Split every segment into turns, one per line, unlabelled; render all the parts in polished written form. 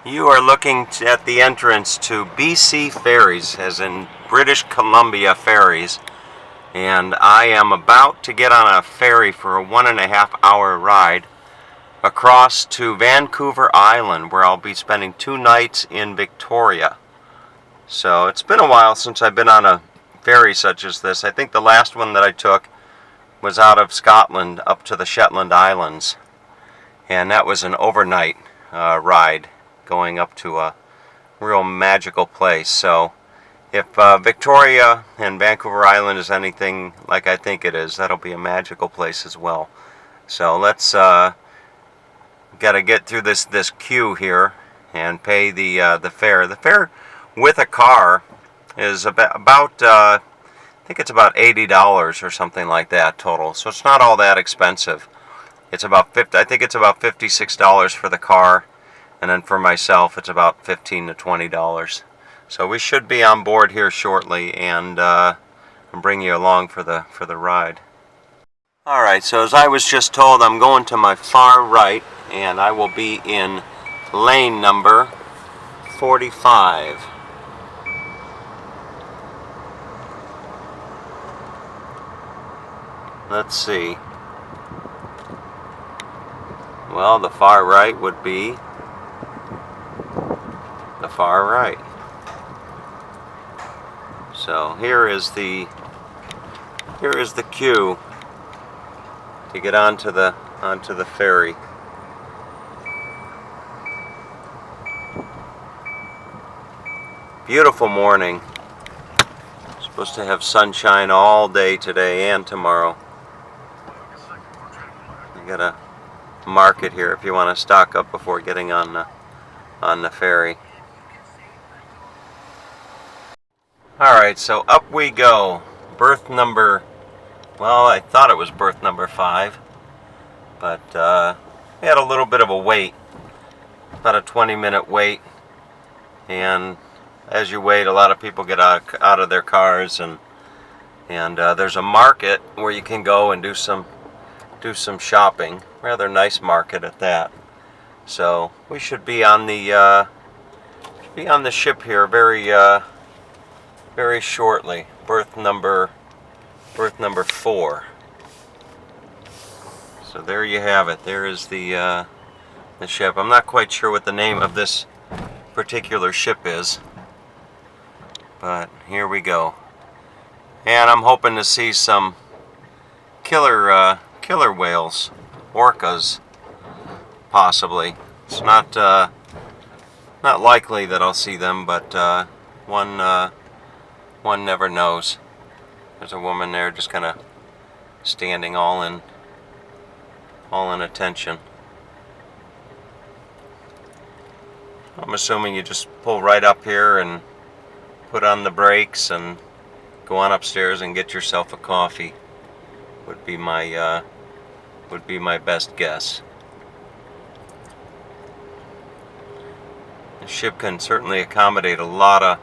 You are looking at the entrance to BC Ferries, as in British Columbia Ferries, and I am about to get on a ferry for a 1.5-hour ride across to Vancouver Island, where I'll be spending 2 nights in Victoria. So it's been a while since I've been on a ferry such as this. I think the last one that I took was out of Scotland up to the Shetland Islands, and that was an overnight ride going up to a real magical place. So if Victoria and Vancouver Island is anything like I think it is, that'll be a magical place as well. So let's gotta get through this queue here and pay the fare. The fare with a car is about I think it's about $80 or something like that total. So it's not all that expensive. It's about I think it's about $56 for the car. And then for myself, it's about $15 to $20. So we should be on board here shortly, and bring you along for the ride. All right. So as I was just told, I'm going to my far right, and I will be in lane number 45. Let's see. Well, the far right would be the far right. So here is the queue to get onto the ferry. Beautiful morning. Supposed to have sunshine all day today and tomorrow. You got a market here if you want to stock up before getting on the ferry. Alright, so up we go. Berth number, well, I thought it was berth number 5, but we had a little bit of a wait, about a 20-minute wait, and as you wait, a lot of people get out of their cars, and there's a market where you can go and do some shopping. Rather nice market at that. So we should be on the ship here very shortly. Berth number 4. So there you have it. There is the ship. I'm not quite sure what the name of this particular ship is, but here we go. And I'm hoping to see some killer whales, orcas, possibly. It's not likely that I'll see them, but one never knows. There's a woman there just kind of standing all in attention. I'm assuming you just pull right up here and put on the brakes and go on upstairs and get yourself a coffee. Would be my best guess. The ship can certainly accommodate a lot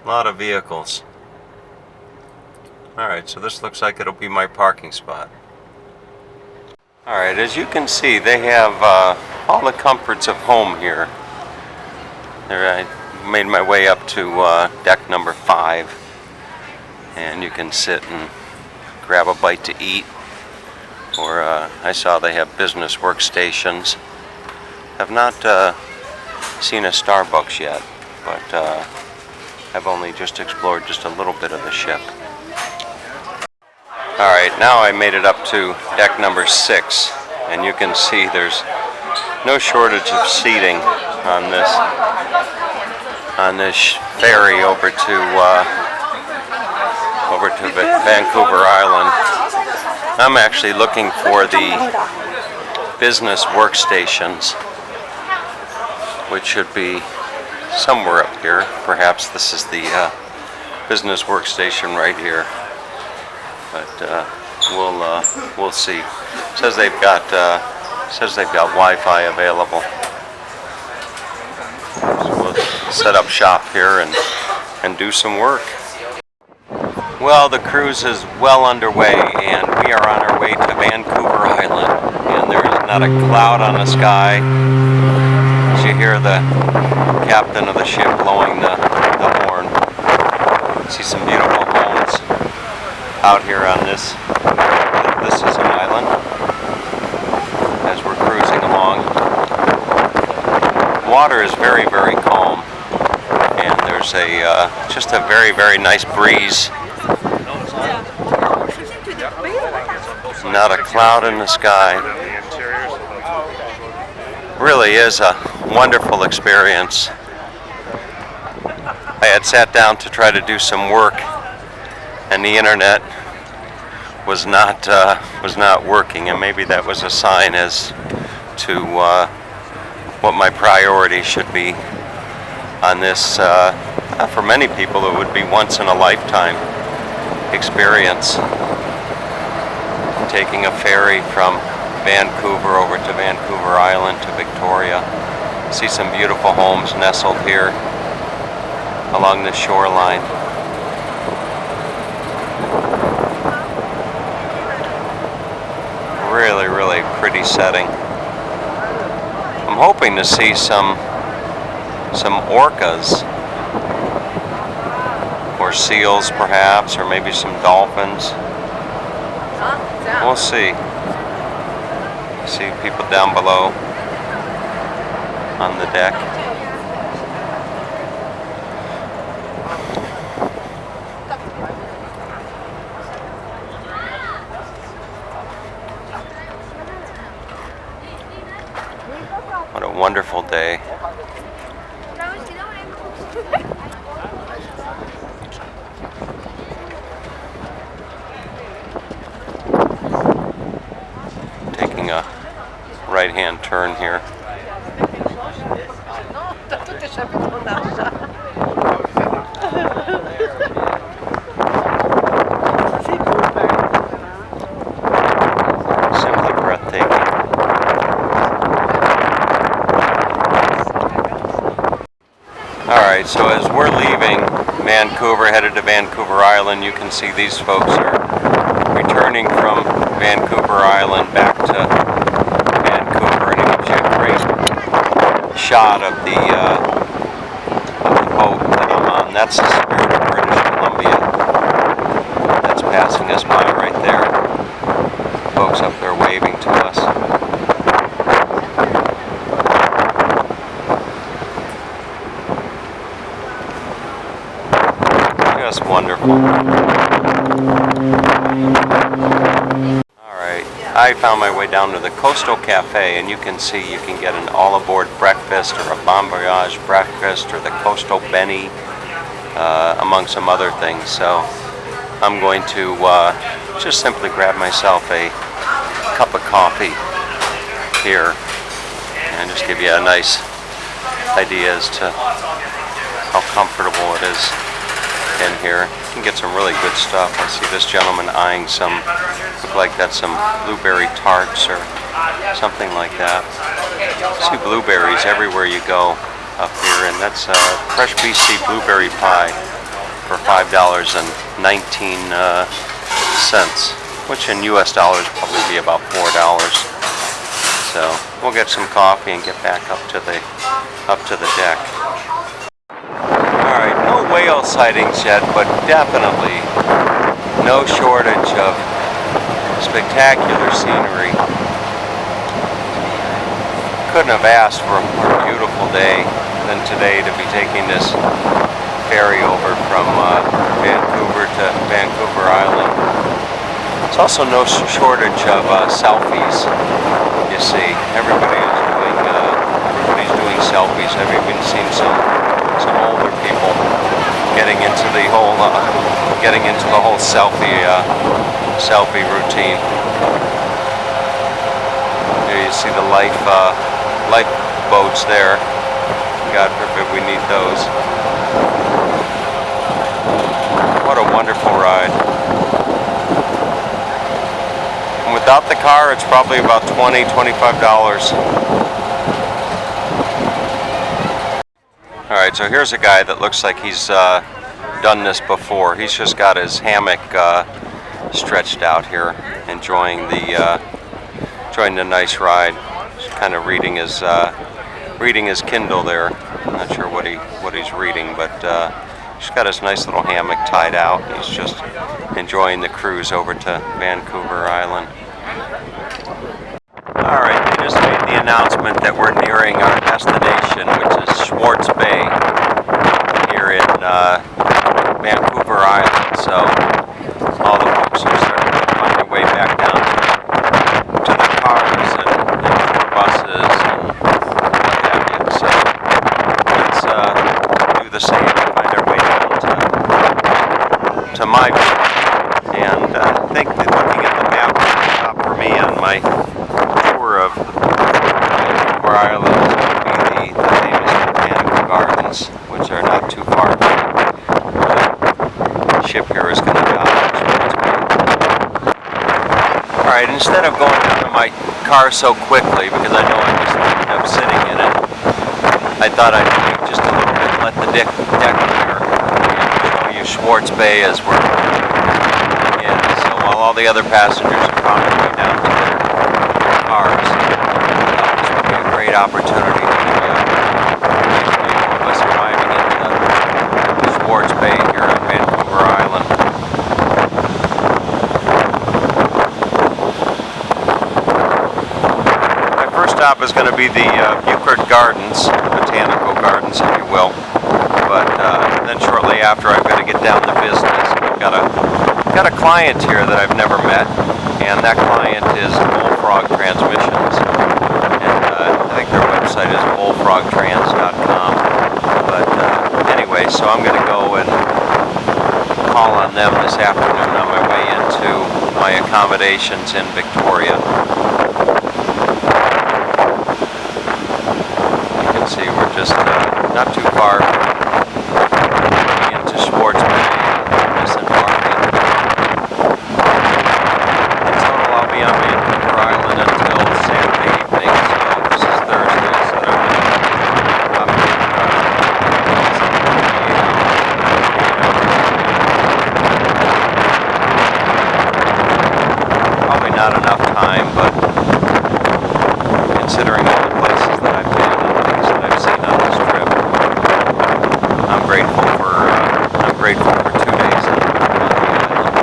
of vehicles. Alright, so this looks like it'll be my parking spot. Alright, as you can see, they have all the comforts of home here. There, I made my way up to deck number 5, and you can sit and grab a bite to eat, or I saw they have business workstations. Have not seen a Starbucks yet, but I've only just explored just a little bit of the ship. Alright, now I made it up to deck number 6, and you can see there's no shortage of seating on this ferry over to Vancouver Island. I'm actually looking for the business workstations, which should be somewhere up here. Perhaps this is the business workstation right here, but we'll see. It says they've got Wi-Fi available. So we'll set up shop here and do some work. Well, the cruise is well underway, and we are on our way to Vancouver Island, and there is not a cloud on the sky. As you hear the captain of the ship blowing the horn. See some beautiful homes out here on this. This is an island as we're cruising along. Water is very, very calm, and there's just a very, very nice breeze. Not a cloud in the sky. Really is a wonderful experience. I had sat down to try to do some work, and the internet was not working, and maybe that was a sign as to what my priority should be on this. For many people, it would be once in a lifetime experience. Taking a ferry from Vancouver over to Vancouver Island to Victoria. See some beautiful homes nestled here along the shoreline. Really, really pretty setting. I'm hoping to see some orcas or seals perhaps, or maybe some dolphins. We'll see. See people down below on the deck. What a wonderful day. Taking a right-hand turn here. Simply breathtaking. Alright, so as we're leaving Vancouver, headed to Vancouver Island, you can see these folks are returning from Vancouver Island back to Vancouver, and it gives you a great shot of the boat that I'm on. That's the Spirit of British Columbia that's passing us by right there. Folks up there waving to us. Just wonderful. Alright, I found my way down to the Coastal Cafe, and you can see you can get an all-aboard breakfast or a Bon Voyage breakfast or the Coastal Benny, among some other things. So I'm going to just simply grab myself a cup of coffee here and just give you a nice idea as to how comfortable it is in here. You can get some really good stuff. I see this gentleman eyeing some, look like that's some blueberry tarts or something like that. I see blueberries everywhere you go up here, and that's fresh BC blueberry pie for $5.19, which in US dollars probably be about $4. So we'll get some coffee and get back up to the deck. Alright, no whale sightings yet, but definitely no shortage of spectacular scenery. Couldn't have asked for a more beautiful day than today to be taking this ferry over from Vancouver to Vancouver Island. There's also no shortage of selfies. You see, everybody's doing selfies. I've even seen some older people getting into the whole selfie routine. Here you see the lifeboats there. God forbid we need those. What a wonderful ride. And without the car, it's probably about $20, $25. Alright, so here's a guy that looks like he's done this before. He's just got his hammock stretched out here, enjoying the nice ride. Just kind of reading his reading his Kindle there. I'm not sure what he's reading, but he's got his nice little hammock tied out. He's just enjoying the cruise over to Vancouver Island. Alright, they just made the announcement that we're nearing our destination, which is Swartz Bay here in Vancouver Island. So all the folks are starting to find their way back down to their cars and tour buses and what have you. So let's do the same and find our way down to my view. And I think that looking at the map for me on my tour of Vancouver Island is going to be the famous Botanic Gardens, which are not too far from the ship here is going to dock. Alright, instead of going down to my car so quickly, because I know I just ended up sitting in it, I thought I'd wait just a little bit and let the deck clear and show you Swartz Bay as we're in. So while all the other passengers are found their way down to their cars, this would be a great opportunity to of us arriving into Swartz Bay here on Vancouver Island. My first stop is going to be the Gifford Gardens, Botanical Gardens, if you will. But then shortly after, I've got to get down to business. I've got a client here that I've never met, and that client is Bullfrog Transmissions. And I think their website is bullfrogtrans.com. But anyway, so I'm going to go and call on them this afternoon on my way into my accommodations in Victoria. You can see we're just not too far into Swartz Bay and disembarking. In total, I'll be on Vancouver Island until Saturday evening, so this is Thursday, so probably not enough time, but considering all the places that I've been and things that I've seen on this trip, I'm grateful for 2 days on the island.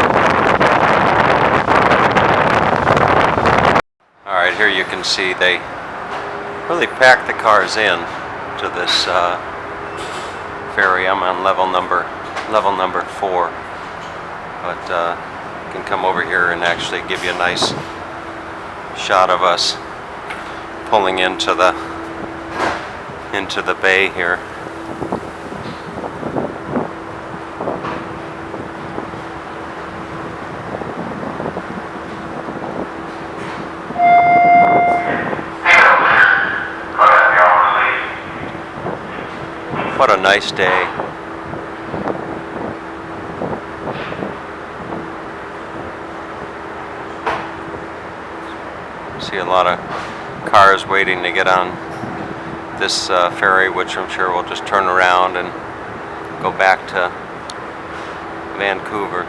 Alright, here you can see they really packed the cars in to this ferry. I'm on level number 4, but you can come over here and actually give you a nice shot of us pulling into the bay here. What a nice day. See a lot of cars waiting to get on this ferry, which I'm sure will just turn around and go back to Vancouver.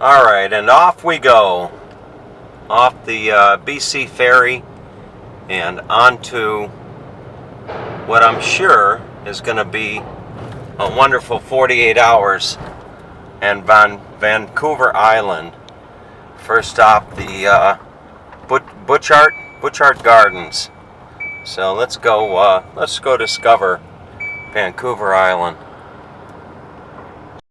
Alright, and off we go. Off the BC ferry and onto what I'm sure is going to be a wonderful 48 hours and Vancouver Island. First stop, the Butchart Gardens. So let's go discover Vancouver Island.